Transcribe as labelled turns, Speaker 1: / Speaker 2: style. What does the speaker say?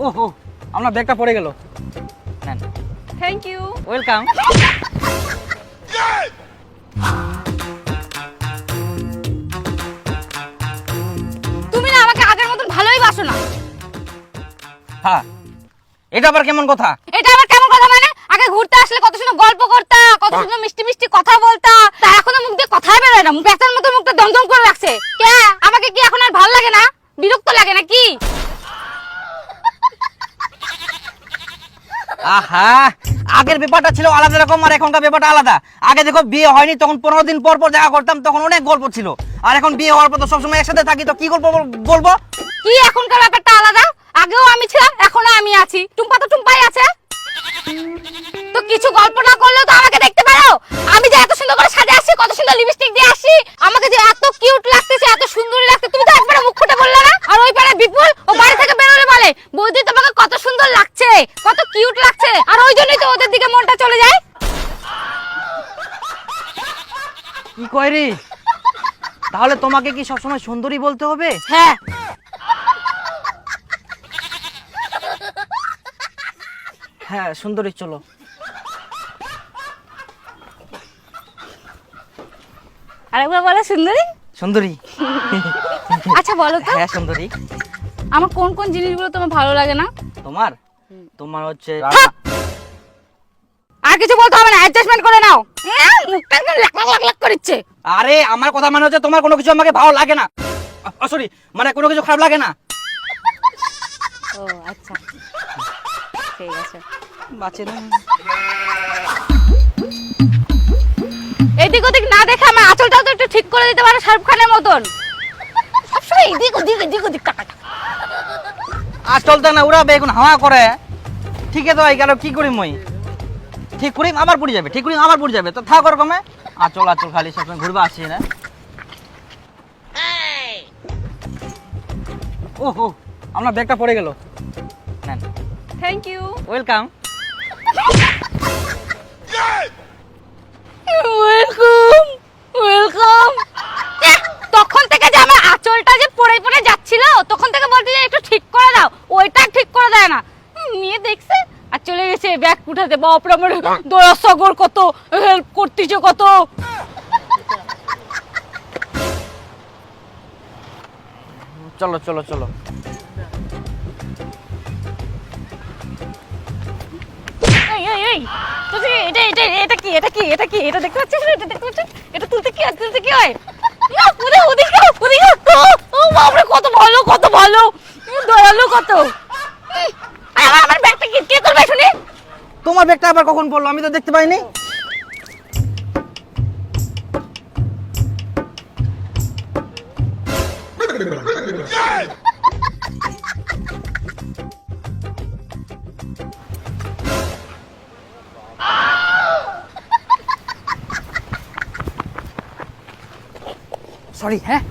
Speaker 1: ওহো, আমার ব্যাগটা পড়ে গেল। নেন।
Speaker 2: Thank you.
Speaker 1: ওয়েলকাম।
Speaker 2: তুমি না আমাকে আগের মতন ভালোই বাসো না।
Speaker 1: হ্যাঁ, এটা আবার কেমন কথা?
Speaker 2: এটা আবার কেমন কথা মানে? আগে ঘুরতে আসলে কত সুন্দর গল্প করতা, কত সুন্দর মিষ্টি মিষ্টি কথা বলতা, তা এখনো মুখ দিয়ে কথাই বেরোয় না, পেঁচার মতো মুখটা দমদম করে রাখছে। কে আমাকে কি এখন আর ভালো লাগে না? বিরক্ত লাগে নাকি?
Speaker 1: আহা, আগের ব্যাপারটা ছিল আলাদা রকম আর এখনকার ব্যাপারটা আলাদা। আগে দেখো বিয়ে হয়নি তখন 15 দিন পর পর দেখা করতাম, তখন অনেক গল্প ছিল। আর এখন বিয়ে হওয়ার পর তো সবসময় একসাথে থাকি, তো কি গল্প বলবো?
Speaker 2: কি এখনকার ব্যাপারটা আলাদা? আগেও আমি ছিলাম, এখনো আমি আছি, টুম্পা তো টুম্পাই আছে। তো কিছু গল্প না করলেও তো আমাকে দেখতে পারো। আমি যে এত সুন্দর করে সাজে আসছি, কত সুন্দর লিপস্টিক দিয়ে আসছি, আমাকে যে এত কিউট লাগতেছে, এত সুন্দরী লাগছে, তুমি তো একবার মুখ ফুটে বললে না। আর ওই পারে বিপুল ও বাড়ি থেকে বেরোলে বলে, বৌদি তোমাকে কত সুন্দর লাগছে, কত কিউট লাগছে, আর ওই জন্যই তো ওদের দিকে মনটা চলে যায়।
Speaker 1: কি কয় রে? তাহলে তোমাকে কি সবসময় সুন্দরী বলতে হবে?
Speaker 2: হ্যাঁ।
Speaker 1: হ্যাঁ, সুন্দরী। চলো।
Speaker 2: আরেকবার বলো সুন্দরী।
Speaker 1: সুন্দরী।
Speaker 2: আচ্ছা বলো তো,
Speaker 1: হ্যাঁ সুন্দরী।
Speaker 2: আমার কোন কোন জিনিসগুলো তোমার ভালো লাগে না?
Speaker 1: তোমার তোমার হচ্ছে
Speaker 2: থাক। আর কিছু বলতে হবে না, অ্যাডজাস্টমেন্ট করে নাও। মুখটা একদম লাক লাক লাক লাক করছে।
Speaker 1: আরে আমার কথা মানে হচ্ছে তোমার কোনো কিছু আমাকে ভালো লাগে না। সরি, মানে কোনো কিছু খারাপ লাগে না।
Speaker 2: ও আচ্ছা, ঠিক আছে।
Speaker 1: বাঁচে না।
Speaker 2: এদিক ওদিক না দেখে আমার আঁচলটাও তো একটু ঠিক করে দিতে পারো, শাহরুখ খানের মতন। সবসময় এদিক ওদিক এদিক ওদিক টাকা।
Speaker 1: আর চলতে না উড়াবে এখন হাওয়া করে। ঠিক আছে তো গেল, কি করি মই? ঠিক করি আবার পড়ে যাবে, ঠিক করি আবার পড়ে যাবে, তো থাক ওরকমে। আচল আচল খালি সবসময় ঘুরবা আসছি না। ওহো, আমার ব্যাগটা পড়ে গেল। নেন।
Speaker 2: Thank you.
Speaker 1: Welcome.
Speaker 2: Welcome welcome. তখন থেকে যে আমার আঁচলটা যে পড়ে পড়ে যাচ্ছিল, তখন থেকে বলতে যে একটু ঠিক করে দাও, ওইটা ঠিক করে দেয় না। মেয়ে দেখছে আর চলে গেছে ব্যাগ উঠাতে। বাপরে, আমার দয়া সাগর কত হেল্প করতেছে, কত।
Speaker 1: চলো চলো চলো।
Speaker 2: এই এই এই, তুই এটা এটা এটা কি, এটা কি, এটা কি, এটা দেখতে পাচ্ছিস? এটা দেখতে পাচ্ছিস? এটা তুলতে কি হয়, তুলতে কি হয়? না ওদিকে ওদিকে ওদিকে। ও বাপরে, কত ভালো, কত ভালো, দয়ালু কত। আমার ব্যাগটা কি কে তুলবে শুনি?
Speaker 1: তোমার ব্যাগটা আবার কখন পড়লো? আমি তো দেখতে পাইনি। সরি। হ্যাঁ,